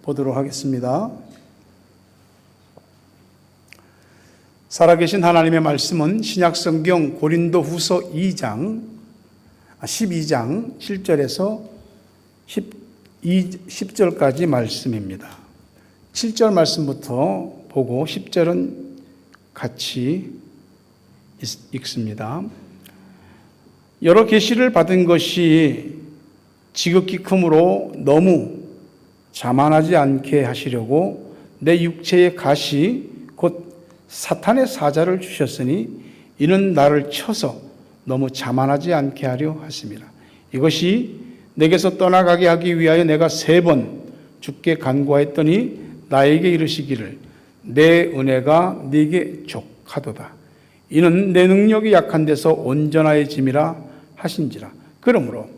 보도록 하겠습니다. 살아계신 하나님의 말씀은 신약성경 고린도후서 12장 7절에서 10절까지 말씀입니다. 7절 말씀부터 보고 10절은 같이 읽습니다. 여러 계시를 받은 것이 지극히 크므로 너무 자만하지 않게 하시려고 내 육체의 가시 곧 사탄의 사자를 주셨으니 이는 나를 쳐서 너무 자만하지 않게 하려 하심이라. 이것이 내게서 떠나가게 하기 위하여 내가 3번 주께 간구하였더니 나에게 이르시기를 내 은혜가 네게 족하도다. 이는 내 능력이 약한 데서 온전하여짐이라 하신지라. 그러므로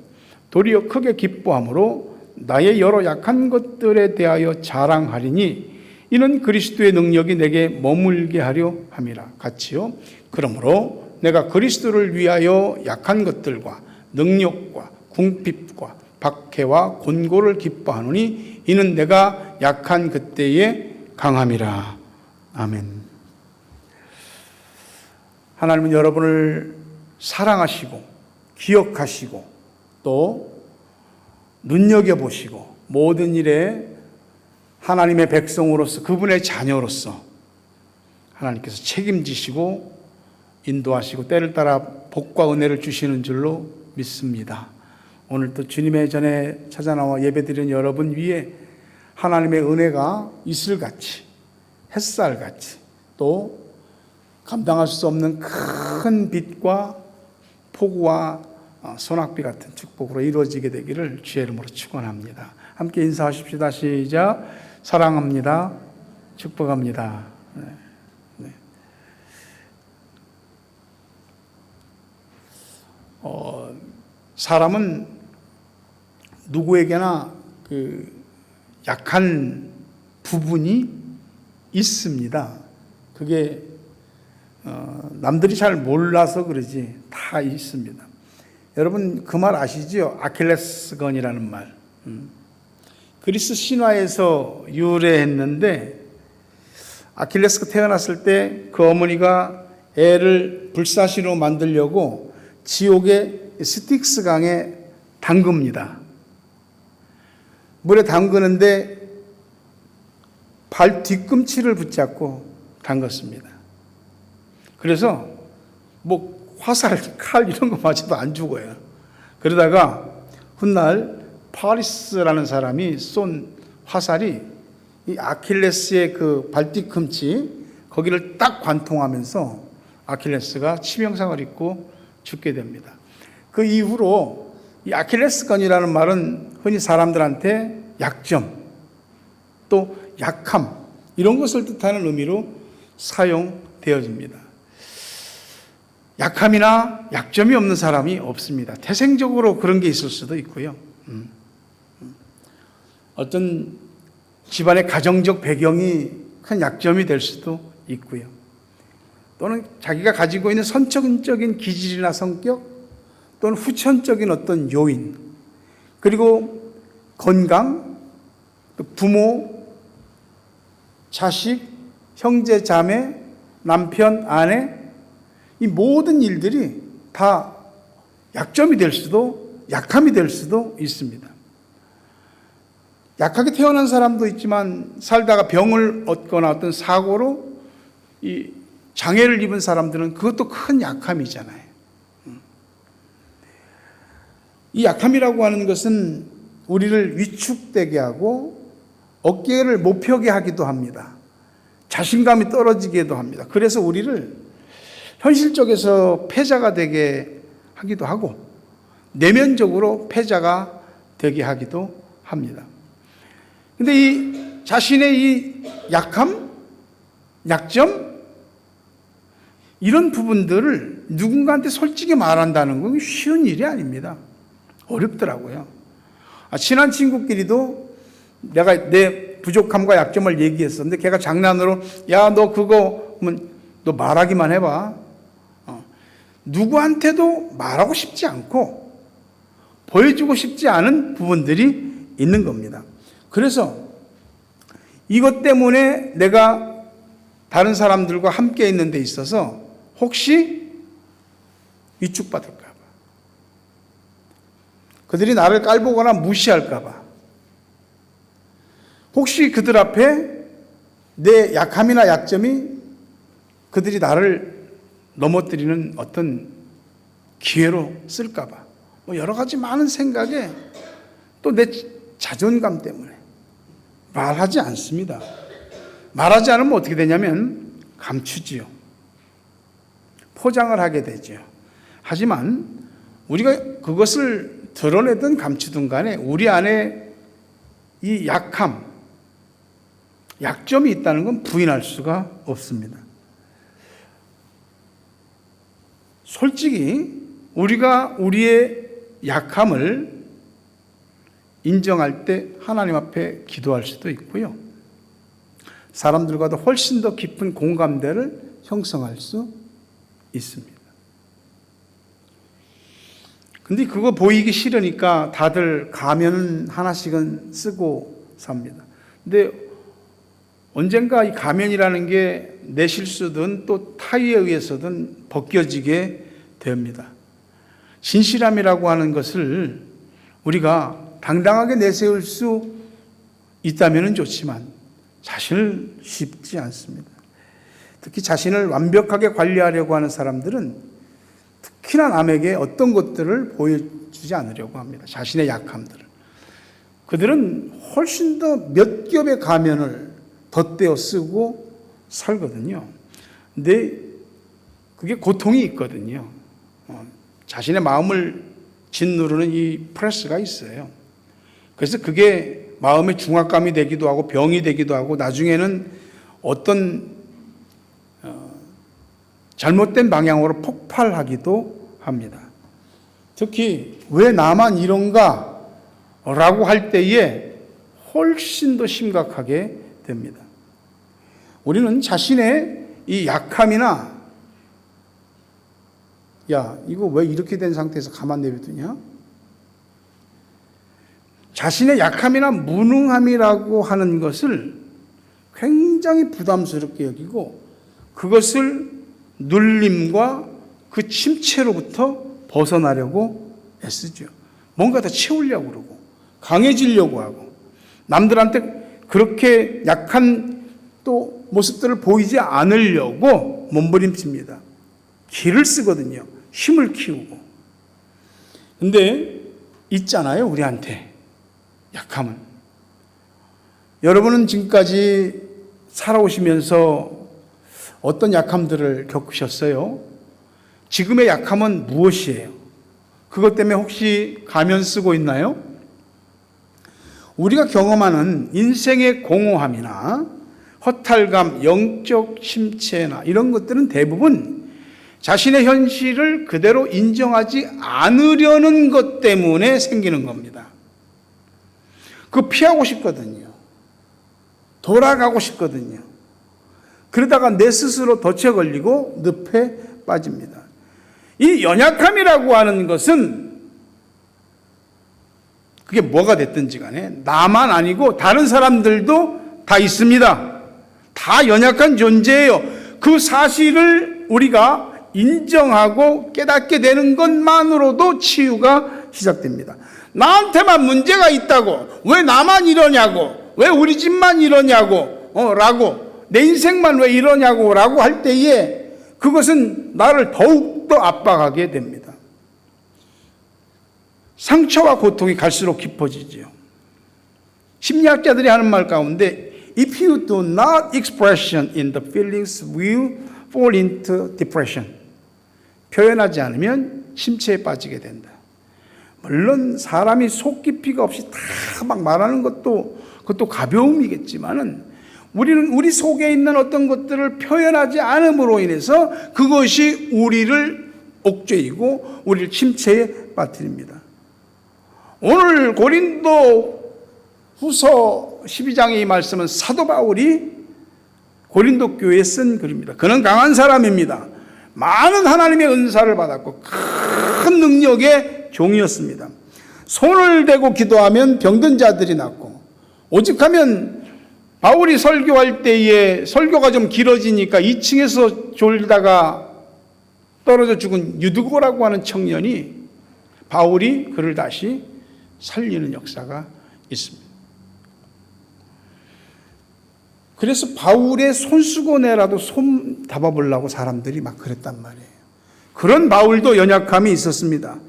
도리어 크게 기뻐함으로 나의 여러 약한 것들에 대하여 자랑하리니 이는 그리스도의 능력이 내게 머물게 하려 함이라. 같이요. 그러므로 내가 그리스도를 위하여 약한 것들과 능력과 궁핍과 박해와 곤고를 기뻐하노니 이는 내가 약한 그때에 강함이라. 아멘. 하나님은 여러분을 사랑하시고 기억하시고 또 눈여겨보시고 모든 일에 하나님의 백성으로서 그분의 자녀로서 하나님께서 책임지시고 인도하시고 때를 따라 복과 은혜를 주시는 줄로 믿습니다. 오늘 또 주님의 전에 찾아나와 예배드리는 여러분 위에 하나님의 은혜가 이슬같이 햇살같이 또 감당할 수 없는 큰 빛과 폭우와 소낙비 같은 축복으로 이루어지게 되기를 주의 이름으로 축원합니다. 함께 인사하십시다. 시작. 사랑합니다. 축복합니다. 네. 사람은 누구에게나 그 약한 부분이 있습니다. 그게 남들이 잘 몰라서 그러지 다 있습니다. 여러분 그 말 아시죠? 아킬레스건이라는 말. 그리스 신화에서 유래했는데 아킬레스가 태어났을 때 그 어머니가 애를 불사시로 만들려고 지옥의 스틱스 강에 담급니다. 물에 담그는데 발 뒤꿈치를 붙잡고 담갔습니다. 그래서 뭐 화살, 칼 이런 거 맞아도 안 죽어요. 그러다가 훗날 파리스라는 사람이 쏜 화살이 이 아킬레스의 그 발뒤꿈치 거기를 딱 관통하면서 아킬레스가 치명상을 입고 죽게 됩니다. 그 이후로 이 아킬레스건이라는 말은 흔히 사람들한테 약점 또 약함 이런 것을 뜻하는 의미로 사용되어집니다. 약함이나 약점이 없는 사람이 없습니다. 태생적으로 그런 게 있을 수도 있고요. 어떤 집안의 가정적 배경이 큰 약점이 될 수도 있고요. 또는 자기가 가지고 있는 선천적인 기질이나 성격 또는 후천적인 어떤 요인 그리고 건강, 부모, 자식, 형제, 자매, 남편, 아내 이 모든 일들이 다 약점이 될 수도 약함이 될 수도 있습니다. 약하게 태어난 사람도 있지만 살다가 병을 얻거나 어떤 사고로 이 장애를 입은 사람들은 그것도 큰 약함이잖아요. 이 약함이라고 하는 것은 우리를 위축되게 하고 어깨를 못 펴게 하기도 합니다. 자신감이 떨어지게도 합니다. 그래서 우리를 현실적에서 패자가 되게 하기도 하고 내면적으로 패자가 되게 하기도 합니다. 근데 이 자신의 이 약함, 약점 이런 부분들을 누군가한테 솔직히 말한다는 건 쉬운 일이 아닙니다. 어렵더라고요. 친한 친구끼리도 내가 내 부족함과 약점을 얘기했었는데 걔가 장난으로 야, 너 그거 너 말하기만 해봐. 누구한테도 말하고 싶지 않고 보여주고 싶지 않은 부분들이 있는 겁니다. 그래서 이것 때문에 내가 다른 사람들과 함께 있는 데 있어서 혹시 위축받을까 봐, 그들이 나를 깔보거나 무시할까 봐, 혹시 그들 앞에 내 약함이나 약점이 그들이 나를 넘어뜨리는 어떤 기회로 쓸까 봐, 여러 가지 많은 생각에 또 내 자존감 때문에 말하지 않습니다. 말하지 않으면 어떻게 되냐면 감추지요. 포장을 하게 되죠. 하지만 우리가 그것을 드러내든 감추든 간에 우리 안에 이 약함, 약점이 있다는 건 부인할 수가 없습니다. 솔직히 우리가 우리의 약함을 인정할 때 하나님 앞에 기도할 수도 있고요, 사람들과도 훨씬 더 깊은 공감대를 형성할 수 있습니다. 근데 그거 보이기 싫으니까 다들 가면 하나씩은 쓰고 삽니다. 근데 언젠가 이 가면이라는 게 내 실수든 또 타의에 의해서든 벗겨지게 됩니다. 진실함이라고 하는 것을 우리가 당당하게 내세울 수 있다면 좋지만 사실 쉽지 않습니다. 특히 자신을 완벽하게 관리하려고 하는 사람들은 특히나 남에게 어떤 것들을 보여주지 않으려고 합니다. 자신의 약함들을. 그들은 훨씬 더 몇 겹의 가면을 덧대어 쓰고 살거든요. 근데 그게 고통이 있거든요. 자신의 마음을 짓누르는 이 프레스가 있어요. 그래서 그게 마음의 중압감이 되기도 하고 병이 되기도 하고 나중에는 어떤 잘못된 방향으로 폭발하기도 합니다. 특히 왜 나만 이런가 라고 할 때에 훨씬 더 심각하게 됩니다. 우리는 자신의 이 약함이나 야, 이거 왜 이렇게 된 상태에서 가만 내버두냐? 자신의 약함이나 무능함이라고 하는 것을 굉장히 부담스럽게 여기고 그것을 눌림과 그 침체로부터 벗어나려고 애쓰죠. 뭔가 더 채우려고 그러고 강해지려고 하고 남들한테 그렇게 약한 또 모습들을 보이지 않으려고 몸부림칩니다. 기를 쓰거든요. 힘을 키우고. 근데 있잖아요, 우리한테 약함은. 여러분은 지금까지 살아오시면서 어떤 약함들을 겪으셨어요? 지금의 약함은 무엇이에요? 그것 때문에 혹시 가면 쓰고 있나요? 우리가 경험하는 인생의 공허함이나 허탈감, 영적 침체나 이런 것들은 대부분 자신의 현실을 그대로 인정하지 않으려는 것 때문에 생기는 겁니다. 그거 피하고 싶거든요. 돌아가고 싶거든요. 그러다가 내 스스로 덫에 걸리고 늪에 빠집니다. 이 연약함이라고 하는 것은 그게 뭐가 됐든지 간에 나만 아니고 다른 사람들도 다 있습니다. 다 연약한 존재예요. 그 사실을 우리가 인정하고 깨닫게 되는 것만으로도 치유가 시작됩니다. 나한테만 문제가 있다고, 왜 나만 이러냐고, 왜 우리 집만 이러냐고, 라고, 내 인생만 왜 이러냐고 라고 할 때에 그것은 나를 더욱더 압박하게 됩니다. 상처와 고통이 갈수록 깊어지죠. 심리학자들이 하는 말 가운데 If you do not expression in the feelings will fall into depression. 표현하지 않으면 침체에 빠지게 된다. 물론 사람이 속 깊이가 없이 다 막 말하는 그것도 가벼움이겠지만은 우리는 우리 속에 있는 어떤 것들을 표현하지 않음으로 인해서 그것이 우리를 옥죄이고 우리를 침체에 빠뜨립니다. 오늘 고린도 후서 12장의 이 말씀은 사도 바울이 고린도 교회에 쓴 글입니다. 그는 강한 사람입니다. 많은 하나님의 은사를 받았고 큰 능력의 종이었습니다. 손을 대고 기도하면 병든 자들이 낫고 오직하면 바울이 설교할 때에 설교가 좀 길어지니까 2층에서 졸다가 떨어져 죽은 유두고라고 하는 청년이 바울이 그를 다시 살리는 역사가 있습니다. 그래서 바울의 손수건에라도 손 담아보려고 사람들이 막 그랬단 말이에요. 그런 바울도 연약함이 있었습니다.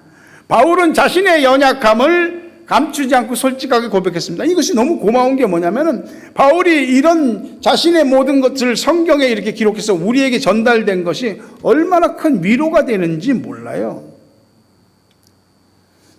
바울은 자신의 연약함을 감추지 않고 솔직하게 고백했습니다. 이것이 너무 고마운 게 뭐냐면은 바울이 이런 자신의 모든 것을 성경에 이렇게 기록해서 우리에게 전달된 것이 얼마나 큰 위로가 되는지 몰라요.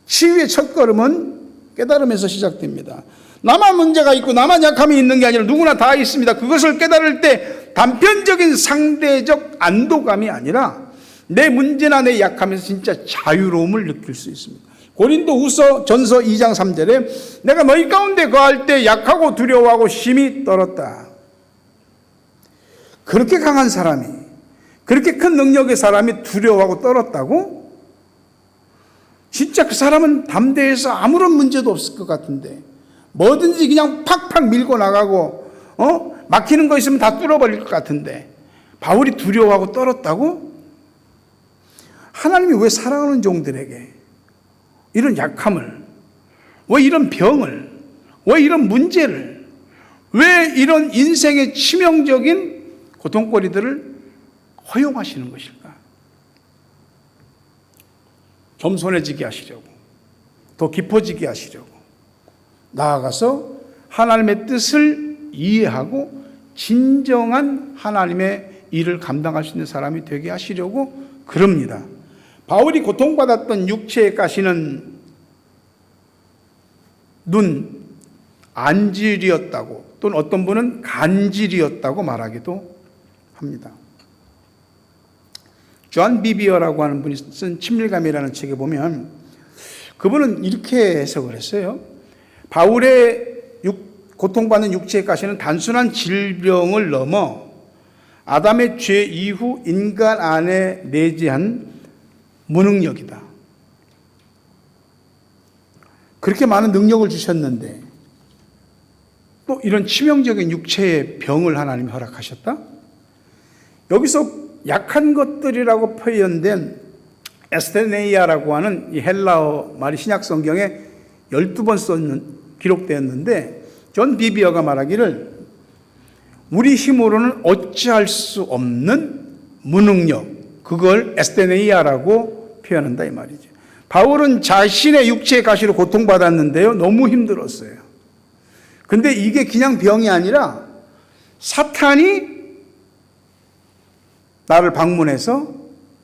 치유의 첫걸음은 깨달음에서 시작됩니다. 나만 문제가 있고 나만 약함이 있는 게 아니라 누구나 다 있습니다. 그것을 깨달을 때 단편적인 상대적 안도감이 아니라 내 문제나 내 약함에서 진짜 자유로움을 느낄 수 있습니다. 고린도후서 전서 2장 3절에 내가 너희 가운데 거할 때 약하고 두려워하고 심히 떨었다. 그렇게 강한 사람이, 그렇게 큰 능력의 사람이 두려워하고 떨었다고? 진짜 그 사람은 담대해서 아무런 문제도 없을 것 같은데 뭐든지 그냥 팍팍 밀고 나가고 막히는 거 있으면 다 뚫어버릴 것 같은데 바울이 두려워하고 떨었다고? 하나님이 왜 사랑하는 종들에게 이런 약함을, 왜 이런 병을, 왜 이런 문제를, 왜 이런 인생의 치명적인 고통거리들을 허용하시는 것일까? 겸손해지게 하시려고, 더 깊어지게 하시려고, 나아가서 하나님의 뜻을 이해하고 진정한 하나님의 일을 감당할 수 있는 사람이 되게 하시려고 그럽니다. 바울이 고통받았던 육체의 가시는 눈 안질이었다고, 또는 어떤 분은 간질이었다고 말하기도 합니다. 존 비비어라고 하는 분이 쓴 친밀감이라는 책에 보면 그분은 이렇게 해석을 했어요. 바울의 고통받는 육체의 가시는 단순한 질병을 넘어 아담의 죄 이후 인간 안에 내재한 무능력이다. 그렇게 많은 능력을 주셨는데 또 이런 치명적인 육체의 병을 하나님이 허락하셨다? 여기서 약한 것들이라고 표현된 에스테네이아라고 하는 이 헬라어 말이 신약 성경에 12번 기록되었는데 존 비비어가 말하기를 우리 힘으로는 어찌할 수 없는 무능력, 그걸 에스테네이아라고 표현한다 이 말이죠. 바울은 자신의 육체의 가시로 고통받았는데요, 너무 힘들었어요. 근데 이게 그냥 병이 아니라 사탄이 나를 방문해서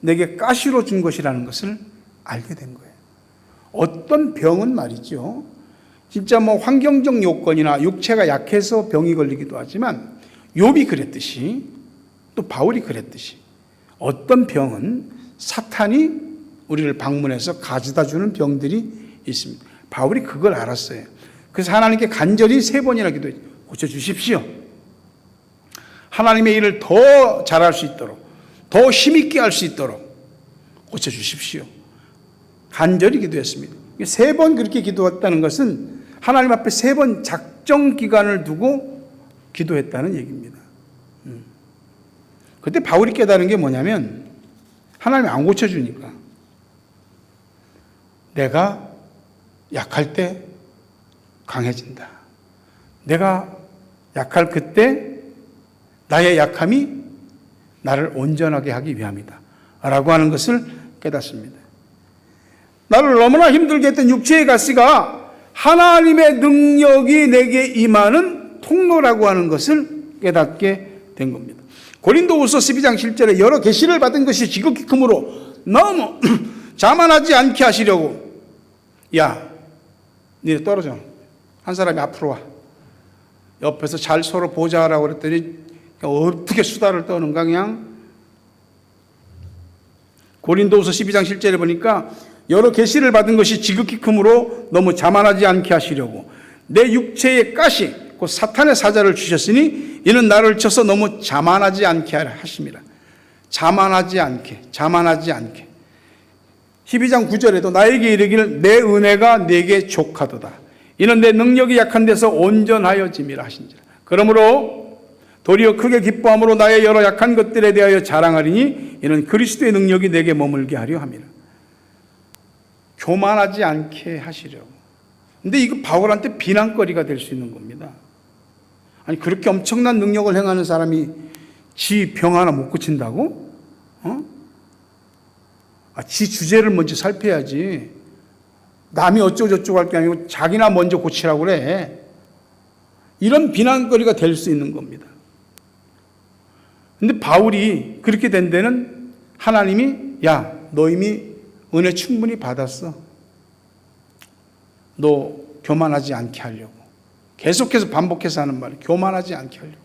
내게 가시로 준 것이라는 것을 알게 된 거예요. 어떤 병은 말이죠, 진짜 뭐 환경적 요건이나 육체가 약해서 병이 걸리기도 하지만 욥이 그랬듯이 또 바울이 그랬듯이 어떤 병은 사탄이 우리를 방문해서 가져다 주는 병들이 있습니다. 바울이 그걸 알았어요. 그래서 하나님께 간절히 3번이나 기도했죠. 고쳐주십시오. 하나님의 일을 더 잘할 수 있도록, 더 힘있게 할 수 있도록 고쳐주십시오. 간절히 기도했습니다. 3번 그렇게 기도했다는 것은 하나님 앞에 3번 작정 기간을 두고 기도했다는 얘기입니다. 그때 바울이 깨달은 게 뭐냐면 하나님이 안 고쳐주니까 내가 약할 때 강해진다. 내가 약할 그때 나의 약함이 나를 온전하게 하기 위함이다 라고 하는 것을 깨닫습니다. 나를 너무나 힘들게 했던 육체의 가시가 하나님의 능력이 내게 임하는 통로라고 하는 것을 깨닫게 된 겁니다. 고린도후서 12장 7절에 여러 계시를 받은 것이 지극히 크므로 너무 자만하지 않게 하시려고, 야, 니 떨어져. 한 사람이 앞으로 와. 옆에서 잘 서로 보자라고 그랬더니 어떻게 수다를 떠는가 그냥. 고린도후서 12장 7절에 보니까 여러 계시를 받은 것이 지극히 크므로 너무 자만하지 않게 하시려고 내 육체의 가시 곧 사탄의 사자를 주셨으니 이는 나를 쳐서 너무 자만하지 않게 하심이라. 자만하지 않게. 12장 9절에도 나에게 이르기를 내 은혜가 내게 족하도다. 이는 내 능력이 약한 데서 온전하여짐이라 하신지라. 그러므로 도리어 크게 기뻐함으로 나의 여러 약한 것들에 대하여 자랑하리니 이는 그리스도의 능력이 내게 머물게 하려 함이라. 교만하지 않게 하시려고. 근데 이거 바울한테 비난거리가 될 수 있는 겁니다. 아니 그렇게 엄청난 능력을 행하는 사람이 지 병 하나 못 고친다고? 지 주제를 먼저 살펴야지. 남이 어쩌고저쩌고 할 게 아니고 자기나 먼저 고치라고 그래. 이런 비난거리가 될 수 있는 겁니다. 근데 바울이 그렇게 된 데는 하나님이 야, 너 이미 은혜 충분히 받았어. 너 교만하지 않게 하려고. 계속해서 반복해서 하는 말이에요. 교만하지 않게 하려고.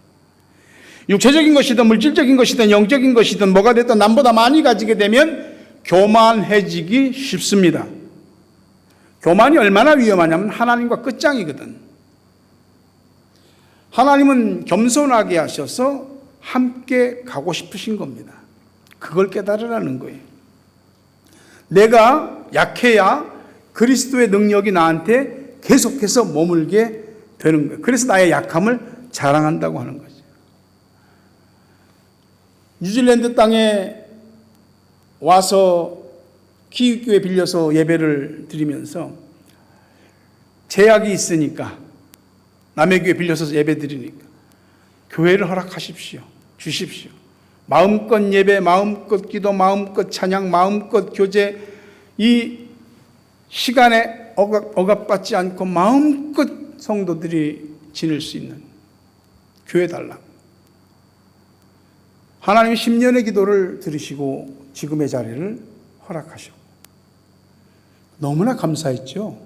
육체적인 것이든 물질적인 것이든 영적인 것이든 뭐가 됐든 남보다 많이 가지게 되면 교만해지기 쉽습니다. 교만이 얼마나 위험하냐면 하나님과 끝장이거든. 하나님은 겸손하게 하셔서 함께 가고 싶으신 겁니다. 그걸 깨달으라는 거예요. 내가 약해야 그리스도의 능력이 나한테 계속해서 머물게 되는 거예요. 그래서 나의 약함을 자랑한다고 하는 거죠. 뉴질랜드 땅에 와서 키우교회 빌려서 예배를 드리면서 제약이 있으니까 남의 교회 빌려서 예배 드리니까 교회를 허락하십시오. 주십시오. 마음껏 예배, 마음껏 기도, 마음껏 찬양, 마음껏 교제, 이 시간에 억압받지 않고 마음껏 성도들이 지낼 수 있는 교회 달라고. 하나님이 10년의 기도를 들으시고 지금의 자리를 허락하셨고 너무나 감사했죠.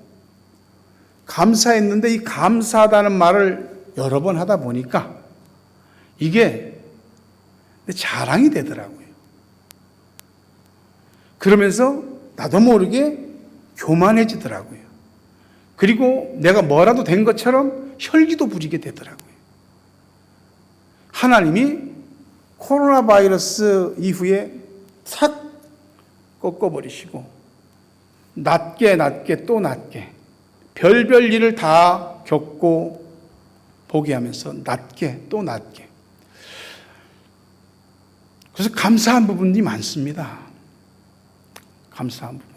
감사했는데 이 감사하다는 말을 여러 번 하다 보니까 이게 자랑이 되더라고요. 그러면서 나도 모르게 교만해지더라고요. 그리고 내가 뭐라도 된 것처럼 혈기도 부리게 되더라고요. 하나님이 코로나 바이러스 이후에 탁 꺾어버리시고 낮게 또 낮게 별별 일을 다 겪고 보게 하면서 낮게 또 낮게. 그래서 감사한 부분이 많습니다. 감사한 부분이.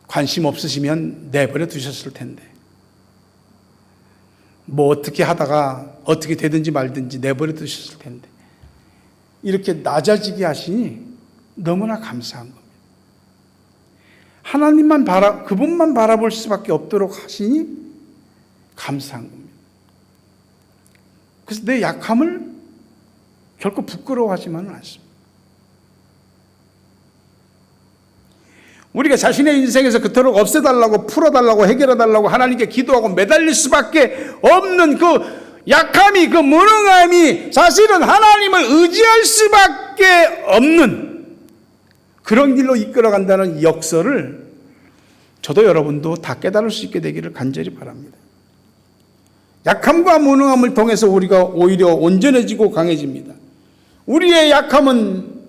관심 없으시면 내버려 두셨을 텐데 뭐 어떻게 하다가 어떻게 되든지 말든지 내버려 두셨을 텐데 이렇게 낮아지게 하시니 너무나 감사한 겁니다. 하나님만 그분만 바라볼 수밖에 없도록 하시니 감사한 겁니다. 그래서 내 약함을 결코 부끄러워하지만은 않습니다. 우리가 자신의 인생에서 그토록 없애달라고 풀어달라고 해결해달라고 하나님께 기도하고 매달릴 수밖에 없는 그 약함이, 그 무능함이 사실은 하나님을 의지할 수밖에 없는 그런 길로 이끌어간다는 역설을 저도 여러분도 다 깨달을 수 있게 되기를 간절히 바랍니다. 약함과 무능함을 통해서 우리가 오히려 온전해지고 강해집니다. 우리의 약함은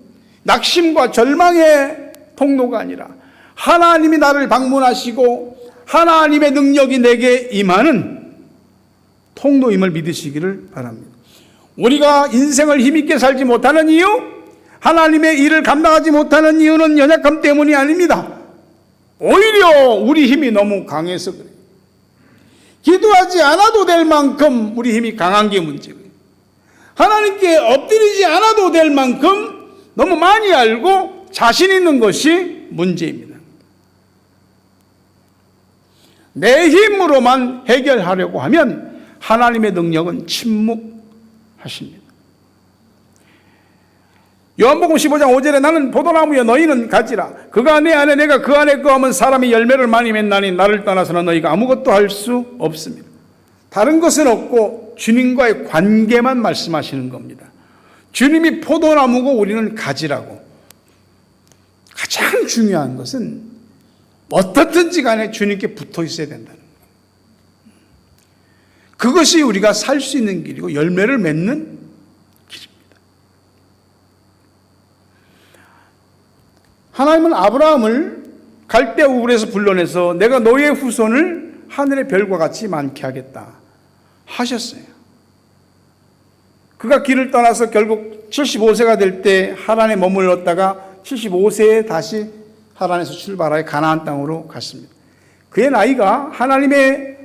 낙심과 절망의 통로가 아니라 하나님이 나를 방문하시고 하나님의 능력이 내게 임하는 통로임을 믿으시기를 바랍니다. 우리가 인생을 힘있게 살지 못하는 이유, 하나님의 일을 감당하지 못하는 이유는 연약함 때문이 아닙니다. 오히려 우리 힘이 너무 강해서 그래요. 기도하지 않아도 될 만큼 우리 힘이 강한 게 문제예요. 하나님께 엎드리지 않아도 될 만큼 너무 많이 알고 자신 있는 것이 문제입니다. 내 힘으로만 해결하려고 하면 하나님의 능력은 침묵하십니다. 요한복음 15장 5절에 나는 포도나무여 너희는 가지라. 그가 내 안에 내가 그 안에 거하면 사람이 열매를 많이 맺나니 나를 떠나서는 너희가 아무것도 할 수 없습니다. 다른 것은 없고 주님과의 관계만 말씀하시는 겁니다. 주님이 포도나무고 우리는 가지라고. 가장 중요한 것은 어떻든지 간에 주님께 붙어 있어야 된다는 거예요. 그것이 우리가 살 수 있는 길이고 열매를 맺는 길입니다. 하나님은 아브라함을 갈대아 우물에서 불러내서 내가 너의 후손을 하늘의 별과 같이 많게 하겠다. 하셨어요. 그가 길을 떠나서 결국 75세가 될 때 하란에 머물렀다가 75세에 다시 하란에서 출발하여 가나안 땅으로 갔습니다. 그의 나이가 하나님의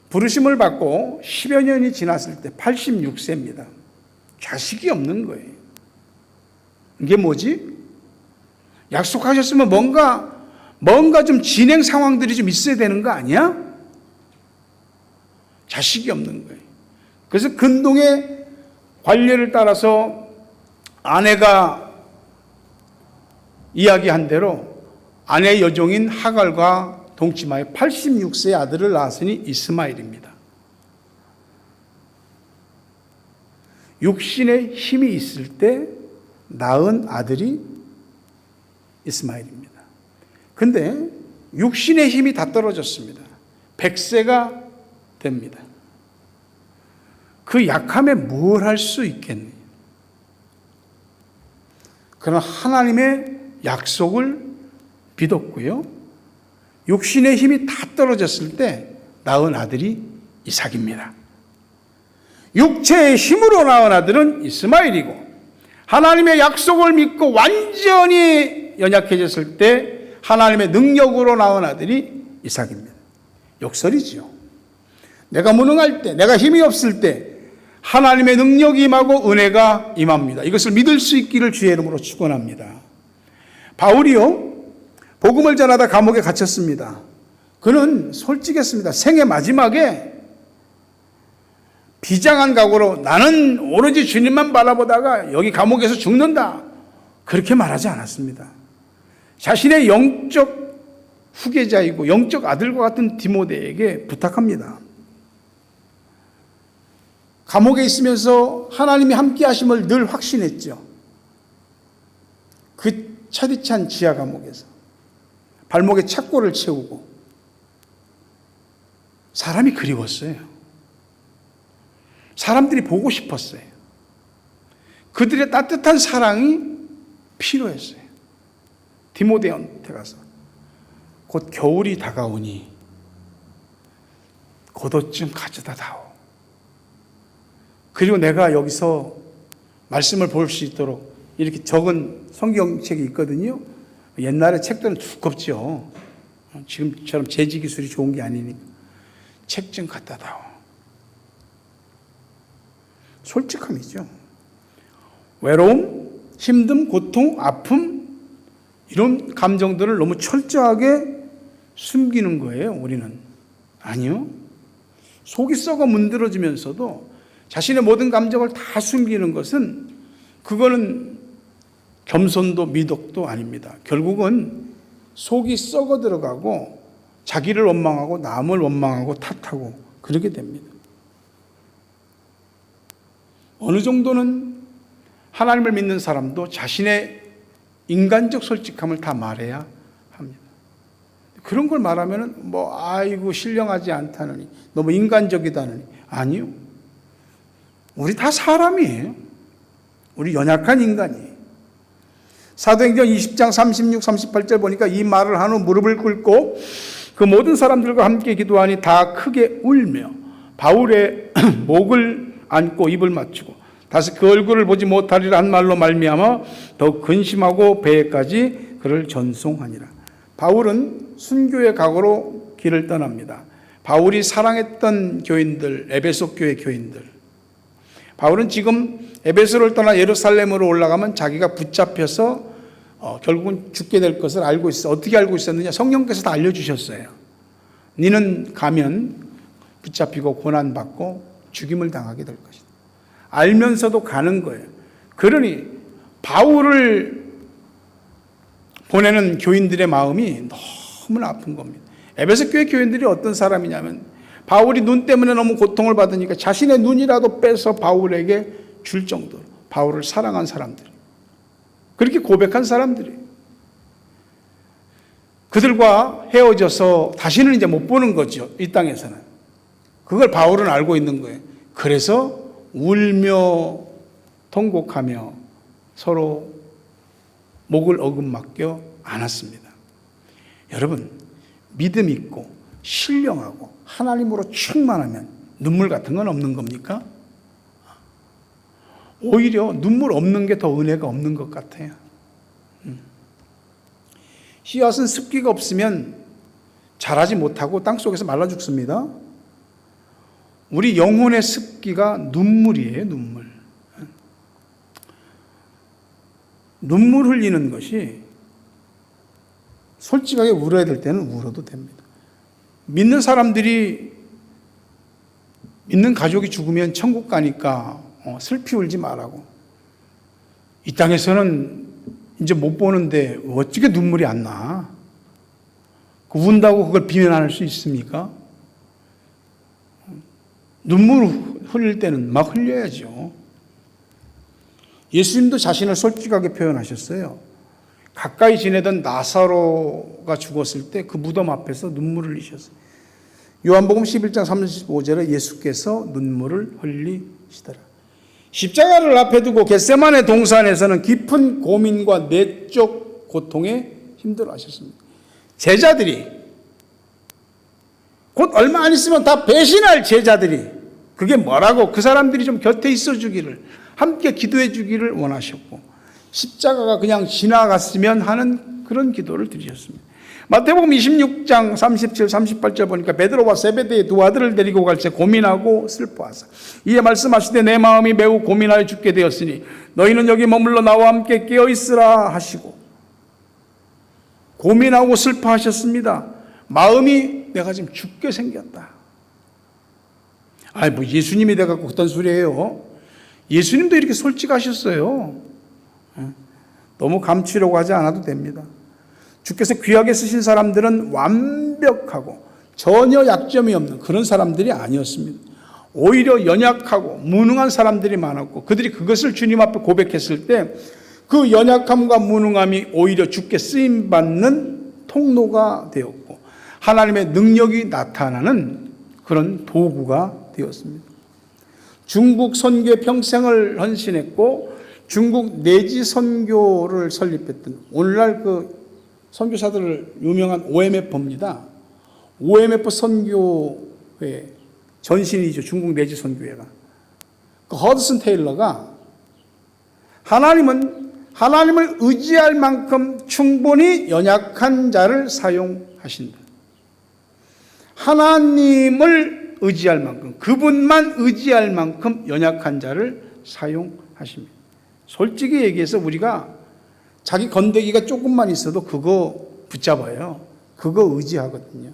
부르심을 받고 10여 년이 지났을 때 86세입니다. 자식이 없는 거예요. 이게 뭐지? 약속하셨으면 뭔가 좀 진행 상황들이 좀 있어야 되는 거 아니야? 자식이 없는 거예요. 그래서 근동의 관례를 따라서 아내가 이야기한 대로 아내의 여종인 하갈과 동침하여 86세의 아들을 낳았으니 이스마엘입니다. 육신의 힘이 있을 때 낳은 아들이 이스마엘입니다. 근데 육신의 힘이 다 떨어졌습니다. 100세가 됩니다. 그 약함에 뭘 할 수 있겠니? 그러나 하나님의 약속을 믿었고요. 육신의 힘이 다 떨어졌을 때 낳은 아들이 이삭입니다. 육체의 힘으로 낳은 아들은 이스마엘이고, 하나님의 약속을 믿고 완전히 연약해졌을 때 하나님의 능력으로 낳은 아들이 이삭입니다. 역설이지요. 내가 무능할 때, 내가 힘이 없을 때 하나님의 능력이 임하고 은혜가 임합니다. 이것을 믿을 수 있기를 주의 이름으로 축원합니다. 바울이요, 복음을 전하다 감옥에 갇혔습니다. 그는 솔직했습니다. 생애 마지막에 비장한 각오로 나는 오로지 주님만 바라보다가 여기 감옥에서 죽는다, 그렇게 말하지 않았습니다. 자신의 영적 후계자이고 영적 아들과 같은 디모데에게 부탁합니다. 감옥에 있으면서 하나님이 함께 하심을 늘 확신했죠. 그 차디찬 지하 감옥에서 발목에 착고를 채우고 사람이 그리웠어요. 사람들이 보고 싶었어요. 그들의 따뜻한 사랑이 필요했어요. 디모데한테 가서 곧 겨울이 다가오니 겉옷 좀 가져다 다오. 그리고 내가 여기서 말씀을 볼 수 있도록 이렇게 적은 성경책이 있거든요. 옛날에 책들은 두껍죠. 지금처럼 제지 기술이 좋은 게 아니니까 책 좀 갖다 다오. 솔직함이죠. 외로움, 힘듦, 고통, 아픔, 이런 감정들을 너무 철저하게 숨기는 거예요, 우리는. 아니요. 속이 썩어 문드러지면서도 자신의 모든 감정을 다 숨기는 것은, 그거는 겸손도 미덕도 아닙니다. 결국은 속이 썩어 들어가고 자기를 원망하고 남을 원망하고 탓하고 그러게 됩니다. 어느 정도는 하나님을 믿는 사람도 자신의 인간적 솔직함을 다 말해야 합니다. 그런 걸 말하면은 아이고 신령하지 않다느니, 너무 인간적이다느니. 아니요. 우리 다 사람이에요. 우리 연약한 인간이에요. 사도행전 20장 36, 38절 보니까 이 말을 한 후 무릎을 꿇고 그 모든 사람들과 함께 기도하니 다 크게 울며 바울의 목을 안고 입을 맞추고 다시 그 얼굴을 보지 못하리라 한 말로 말미암아 더욱 근심하고 배에까지 그를 전송하니라. 바울은 순교의 각오로 길을 떠납니다. 바울이 사랑했던 교인들, 에베소 교회 교인들, 바울은 지금 에베소를 떠나 예루살렘으로 올라가면 자기가 붙잡혀서 결국은 죽게 될 것을 알고 있어. 어떻게 알고 있었느냐? 성령께서 다 알려주셨어요. 너는 가면 붙잡히고 고난받고 죽임을 당하게 될 것이다. 알면서도 가는 거예요. 그러니 바울을 보내는 교인들의 마음이 너무나 아픈 겁니다. 에베소 교회 교인들이 어떤 사람이냐면, 바울이 눈 때문에 너무 고통을 받으니까 자신의 눈이라도 빼서 바울에게 줄 정도로 바울을 사랑한 사람들, 그렇게 고백한 사람들이, 그들과 헤어져서 다시는 이제 못 보는 거죠. 이 땅에서는. 그걸 바울은 알고 있는 거예요. 그래서 울며 통곡하며 서로 목을 어긋맞겨 안았습니다. 여러분, 믿음 있고 신령하고 하나님으로 충만하면 눈물 같은 건 없는 겁니까? 오히려 눈물 없는 게 더 은혜가 없는 것 같아요. 씨앗은 습기가 없으면 자라지 못하고 땅속에서 말라 죽습니다. 우리 영혼의 습기가 눈물이에요, 눈물. 눈물 흘리는 것이 솔직하게 울어야 될 때는 울어도 됩니다. 믿는 사람들이, 믿는 가족이 죽으면 천국 가니까 슬피 울지 말라고. 이 땅에서는 이제 못 보는데 어떻게 눈물이 안 나? 운다고 그걸 비난할 수 있습니까? 눈물 흘릴 때는 막 흘려야죠. 예수님도 자신을 솔직하게 표현하셨어요. 가까이 지내던 나사로가 죽었을 때 그 무덤 앞에서 눈물을 흘리셨어요. 요한복음 11장 35절에 예수께서 눈물을 흘리시더라. 십자가를 앞에 두고 겟세마네 동산에서는 깊은 고민과 내적 고통에 힘들어하셨습니다. 제자들이 곧 얼마 안 있으면 다 배신할 제자들이, 그게 뭐라고, 그 사람들이 좀 곁에 있어 주기를, 함께 기도해 주기를 원하셨고, 십자가가 그냥 지나갔으면 하는 그런 기도를 드리셨습니다. 마태복음 26장 37, 38절 보니까 베드로와 세베대의 두 아들을 데리고 갈 때 고민하고 슬퍼하사 이에 말씀하시되 내 마음이 매우 고민하여 죽게 되었으니 너희는 여기 머물러 나와 함께 깨어 있으라 하시고, 고민하고 슬퍼하셨습니다. 마음이 내가 지금 죽게 생겼다. 뭐 예수님이 돼갖고 어떤 소리예요? 예수님도 이렇게 솔직하셨어요. 너무 감추려고 하지 않아도 됩니다. 주께서 귀하게 쓰신 사람들은 완벽하고 전혀 약점이 없는 그런 사람들이 아니었습니다. 오히려 연약하고 무능한 사람들이 많았고, 그들이 그것을 주님 앞에 고백했을 때 그 연약함과 무능함이 오히려 주께 쓰임받는 통로가 되었고 하나님의 능력이 나타나는 그런 도구가 되었습니다. 중국 선교에 평생을 헌신했고 중국 내지 선교를 설립했던, 오늘날 그 선교사들을 유명한 OMF입니다. OMF 선교회 전신이죠. 중국 내지 선교회가. 그 허드슨 테일러가 하나님을 의지할 만큼 충분히 연약한 자를 사용하신다. 하나님을 의지할 만큼, 그분만 의지할 만큼 연약한 자를 사용하십니다. 솔직히 얘기해서 우리가 자기 건더기가 조금만 있어도 그거 붙잡아요. 그거 의지하거든요.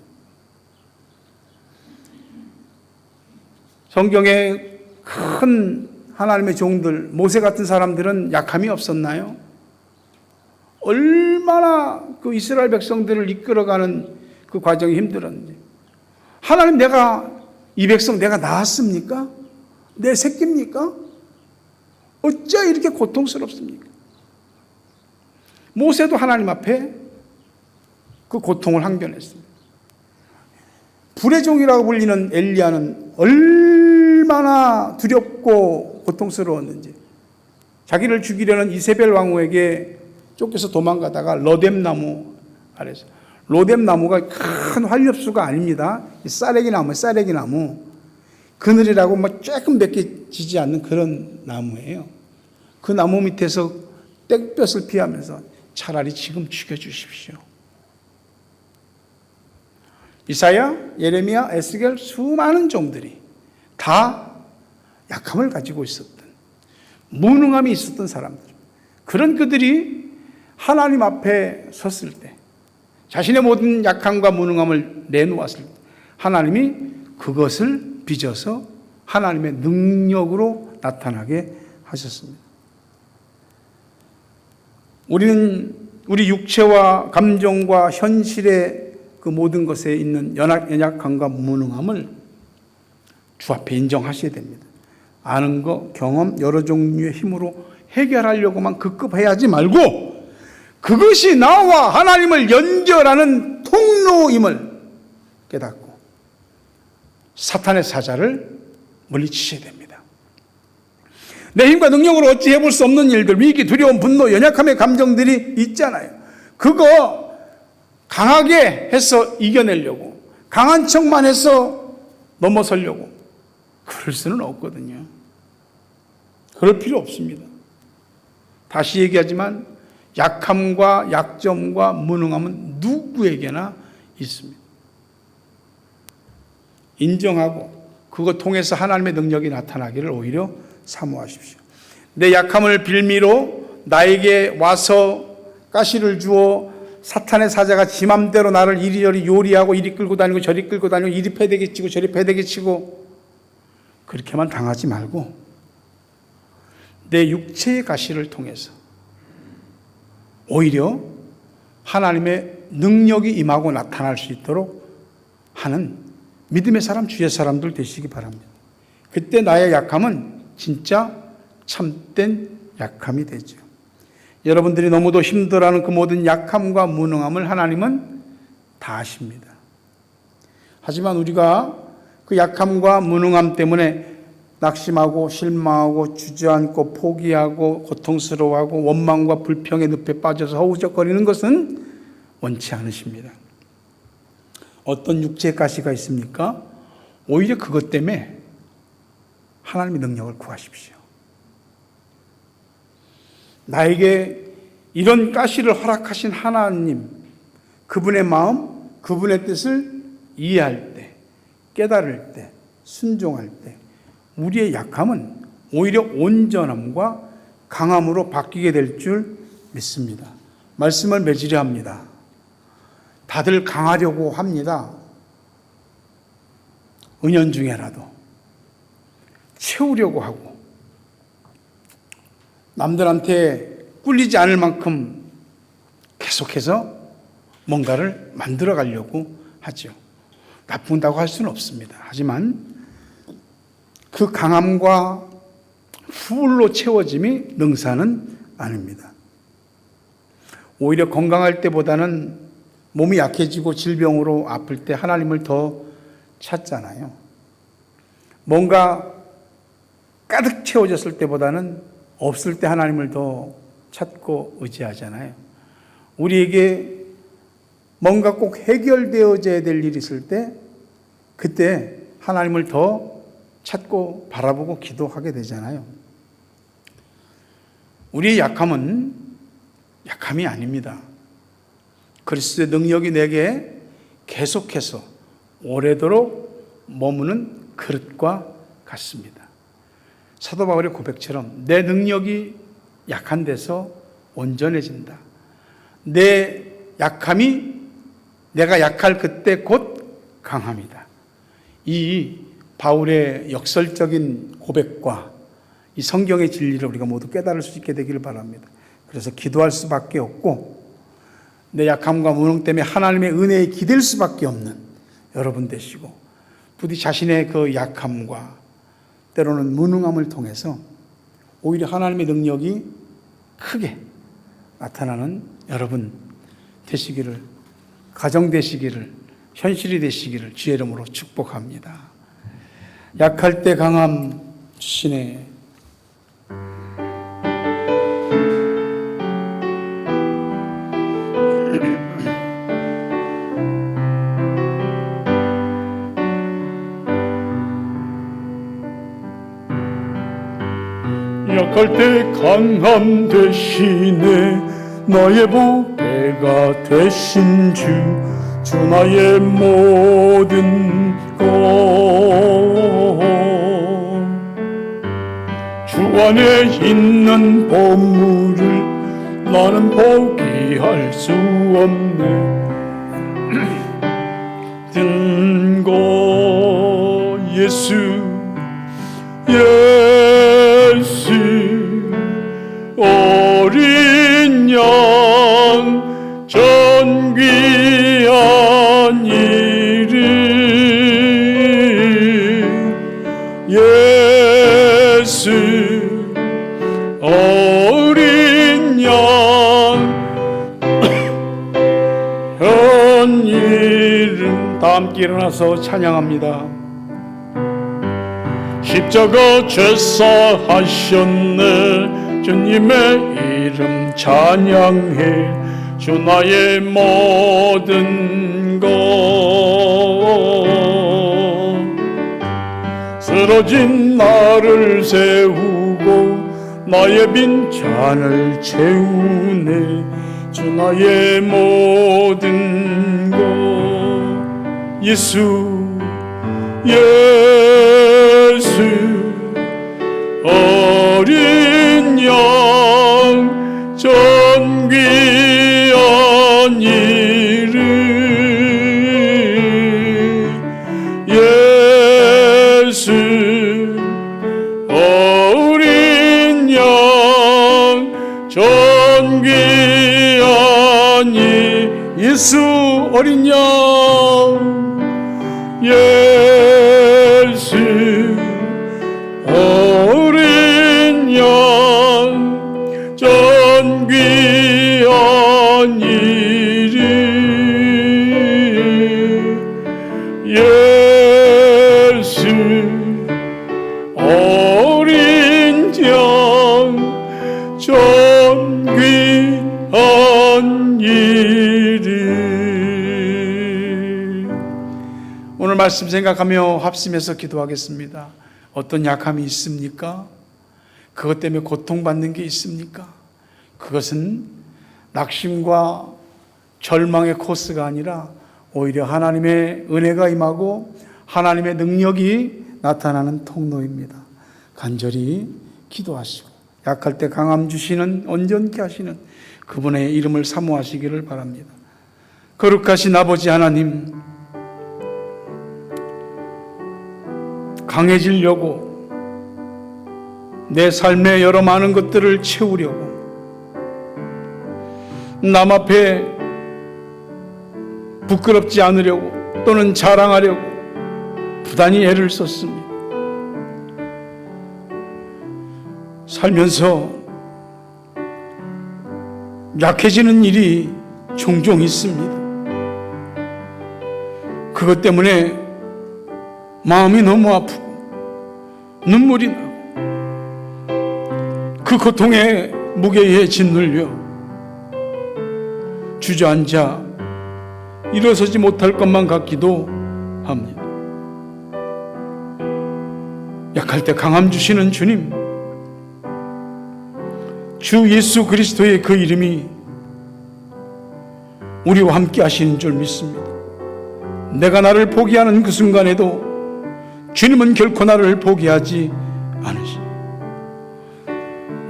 성경에 큰 하나님의 종들, 모세 같은 사람들은 약함이 없었나요? 얼마나 그 이스라엘 백성들을 이끌어가는 그 과정이 힘들었는지. 하나님, 이 백성 내가 낳았습니까? 내 새끼입니까? 어찌 이렇게 고통스럽습니까? 모세도 하나님 앞에 그 고통을 항변했습니다. 불의 종이라고 불리는 엘리야는 얼마나 두렵고 고통스러웠는지, 자기를 죽이려는 이세벨 왕후에게 쫓겨서 도망가다가 로뎀나무 아래서, 로뎀나무가 큰 활엽수가 아닙니다. 쌀래기 나무, 그늘이라고 막 조금 몇 개 지지 않는 그런 나무예요. 그 나무 밑에서 땡볕을 피하면서 차라리 지금 죽여주십시오. 이사야, 예레미야, 에스겔, 수많은 종들이 다 약함을 가지고 있었던, 무능함이 있었던 사람들, 그런 그들이 하나님 앞에 섰을 때, 자신의 모든 약함과 무능함을 내놓았을 때 하나님이 그것을 빚어서 하나님의 능력으로 나타나게 하셨습니다. 우리는 우리 육체와 감정과 현실의 그 모든 것에 있는 연약함과 무능함을 주 앞에 인정하셔야 됩니다. 아는 거, 경험, 여러 종류의 힘으로 해결하려고만 급급해하지 말고 그것이 나와 하나님을 연결하는 통로임을 깨닫고 사탄의 사자를 물리치셔야 됩니다. 내 힘과 능력으로 어찌 해볼 수 없는 일들, 위기, 두려움, 분노, 연약함의 감정들이 있잖아요. 그거 강하게 해서 이겨내려고, 강한 척만 해서 넘어서려고 그럴 수는 없거든요. 그럴 필요 없습니다. 다시 얘기하지만 약함과 약점과 무능함은 누구에게나 있습니다. 인정하고 그것 통해서 하나님의 능력이 나타나기를 오히려 사모하십시오. 내 약함을 빌미로 나에게 와서 가시를 주어 사탄의 사자가 지 맘대로 나를 이리저리 요리하고 이리 끌고 다니고 저리 끌고 다니고 이리 패대기 치고 저리 패대기 치고 그렇게만 당하지 말고 내 육체의 가시를 통해서 오히려 하나님의 능력이 임하고 나타날 수 있도록 하는 믿음의 사람, 주의 사람들 되시기 바랍니다. 그때 나의 약함은 진짜 참된 약함이 되죠. 여러분들이 너무도 힘들어하는 그 모든 약함과 무능함을 하나님은 다 아십니다. 하지만 우리가 그 약함과 무능함 때문에 낙심하고 실망하고 주저앉고 포기하고 고통스러워하고 원망과 불평의 늪에 빠져서 허우적거리는 것은 원치 않으십니다. 어떤 육체의 가시가 있습니까? 오히려 그것 때문에 하나님의 능력을 구하십시오. 나에게 이런 가시를 허락하신 하나님, 그분의 마음, 그분의 뜻을 이해할 때, 깨달을 때, 순종할 때 우리의 약함은 오히려 온전함과 강함으로 바뀌게 될 줄 믿습니다. 말씀을 맺으려 합니다. 다들 강하려고 합니다. 은연중에라도 채우려고 하고 남들한테 꿀리지 않을 만큼 계속해서 뭔가를 만들어 가려고 하죠. 나쁜다고 할 수는 없습니다. 하지만 그 강함과 풀로 채워짐이 능사는 아닙니다. 오히려 건강할 때보다는 몸이 약해지고 질병으로 아플 때 하나님을 더 찾잖아요. 뭔가 가득 채워졌을 때보다는 없을 때 하나님을 더 찾고 의지하잖아요. 우리에게 뭔가 꼭 해결되어져야 될 일이 있을 때 그때 하나님을 더 찾고 바라보고 기도하게 되잖아요. 우리의 약함은 약함이 아닙니다. 그리스도의 능력이 내게 계속해서 오래도록 머무는 그릇과 같습니다. 사도 바울의 고백처럼 내 능력이 약한 데서 온전해진다. 내 약함이 내가 약할 그때 곧 강함이다. 이 바울의 역설적인 고백과 이 성경의 진리를 우리가 모두 깨달을 수 있게 되기를 바랍니다. 그래서 기도할 수밖에 없고 내 약함과 무능 때문에 하나님의 은혜에 기댈 수밖에 없는 여러분 되시고 부디 자신의 그 약함과 때로는 무능함을 통해서 오히려 하나님의 능력이 크게 나타나는 여러분 되시기를, 가정 되시기를, 현실이 되시기를 주의 이름으로 축복합니다. 약할 때 강함 주시네. 약할 때 강함 되시네. 나의 보배가 되신 주 나의 모든 것. 주 안에 있는 보물을 나는 포기할 수 없네. 든고 예수 어린 양 전 귀한 이름 예수 어린 양 현 이름 다 함께 일어나서 찬양합니다. 십자가 죄사하셨네. 주님의 이름 찬양해. 주 나의 모든 것. 쓰러진 나를 세우고 나의 빈 잔을 채우네. 주 나의 모든 것. 예수 예수 어린 양 전 귀한 이름 예수 어린 양 전 귀한 예수 어린 양 예수 어린 양 전 귀한 이름 예수 어린 양 전 귀한 이름. 오늘 말씀 생각하며 합심해서 기도하겠습니다. 어떤 약함이 있습니까? 그것 때문에 고통받는 게 있습니까? 그것은 낙심과 절망의 코스가 아니라 오히려 하나님의 은혜가 임하고 하나님의 능력이 나타나는 통로입니다. 간절히 기도하시고 약할 때 강함 주시는 온전케 하시는 그분의 이름을 사모하시기를 바랍니다. 거룩하신 아버지 하나님, 강해지려고 내 삶의 여러 많은 것들을 채우려고 남 앞에 부끄럽지 않으려고 또는 자랑하려고 부단히 애를 썼습니다. 살면서 약해지는 일이 종종 있습니다. 그것 때문에 마음이 너무 아프고 눈물이 나고 그 고통의 무게에 짓눌려 주저앉아 일어서지 못할 것만 같기도 합니다. 약할 때 강함 주시는 주님, 주 예수 그리스도의 그 이름이 우리와 함께 하시는 줄 믿습니다. 내가 나를 포기하는 그 순간에도 주님은 결코 나를 포기하지 않으시니,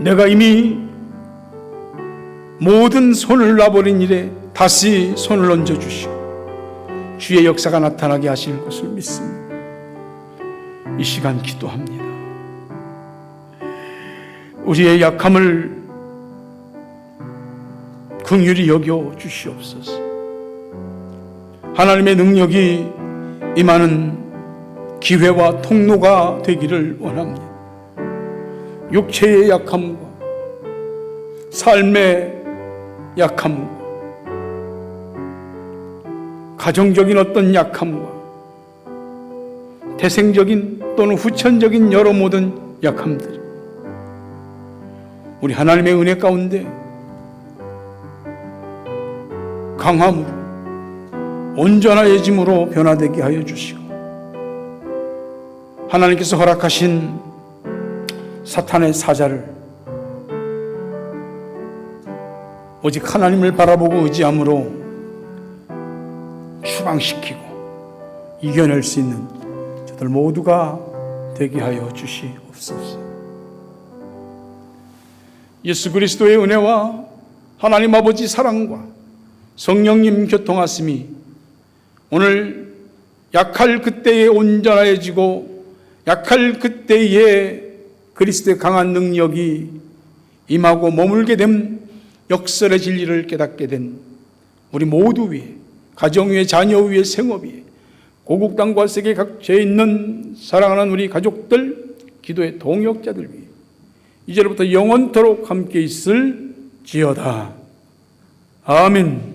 내가 이미 모든 손을 놔버린 일에 다시 손을 얹어주시고 주의 역사가 나타나게 하실 것을 믿습니다. 이 시간 기도합니다. 우리의 약함을 긍휼히 여겨 주시옵소서. 하나님의 능력이 임하는 기회와 통로가 되기를 원합니다. 육체의 약함과 삶의 약함과 가정적인 어떤 약함과 태생적인 또는 후천적인 여러 모든 약함들, 우리 하나님의 은혜 가운데 강함으로 온전하여짐으로 변화되게 하여 주시고, 하나님께서 허락하신 사탄의 사자를 오직 하나님을 바라보고 의지함으로 추방시키고 이겨낼 수 있는 저들 모두가 되게 하여 주시옵소서. 예수 그리스도의 은혜와 하나님 아버지 사랑과 성령님 교통하심이 오늘 약할 그때에 온전해지고 약할 그때에 그리스도의 강한 능력이 임하고 머물게 된 역설의 진리를 깨닫게 된 우리 모두 위에, 가정 위에, 자녀 위에, 생업 위에, 고국 땅과 세계 각지에 있는 사랑하는 우리 가족들, 기도의 동역자들 위해 이제로부터 영원토록 함께 있을지어다. 아멘.